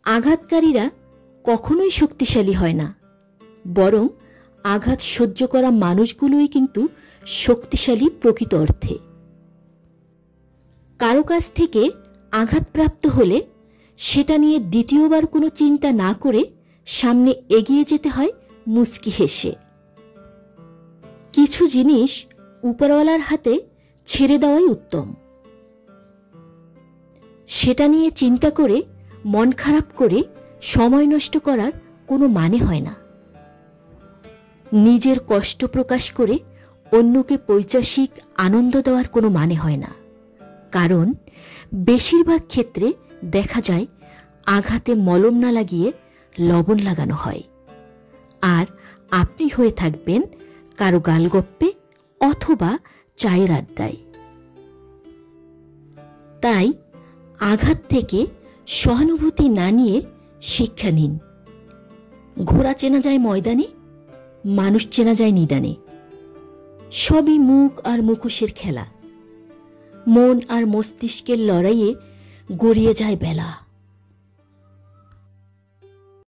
আঘাতকারীরা কখনোই শক্তিশালী হয় না, বরং আঘাত সহ্য করা মানুষগুলোই কিন্তু শক্তিশালী প্রকৃত অর্থে। কারো কাছ থেকে আঘাতপ্রাপ্ত হলে সেটা নিয়ে দ্বিতীয়বার কোনো চিন্তা না করে সামনে এগিয়ে যেতে হয় মুচকি হেসে। কিছু জিনিস উপরওয়ালার হাতে ছেড়ে দেওয়াই উত্তম। সেটা নিয়ে চিন্তা করে মন খারাপ করে সময় নষ্ট করার কোনো মানে হয় না। নিজের কষ্ট প্রকাশ করে অন্যকে পৈশাসিক আনন্দ দেওয়ার কোনো মানে হয় না, কারণ বেশিরভাগ ক্ষেত্রে দেখা যায় আঘাতে মলম না লাগিয়ে লবণ লাগানো হয়, আর আপনি হয়ে থাকবেন কারো গালগপ্পে অথবা চায়ের আড্ডায়। তাই আঘাত থেকে সহানুভূতি না নিয়ে শিক্ষা নিন। ঘোড়া চেনা যায় ময়দানে, মানুষ চেনা যায় নিদানে। সবই মুখ আর মুখোশের খেলা। মন আর মস্তিষ্কের লড়াইয়ে গড়িয়ে যায় বেলা।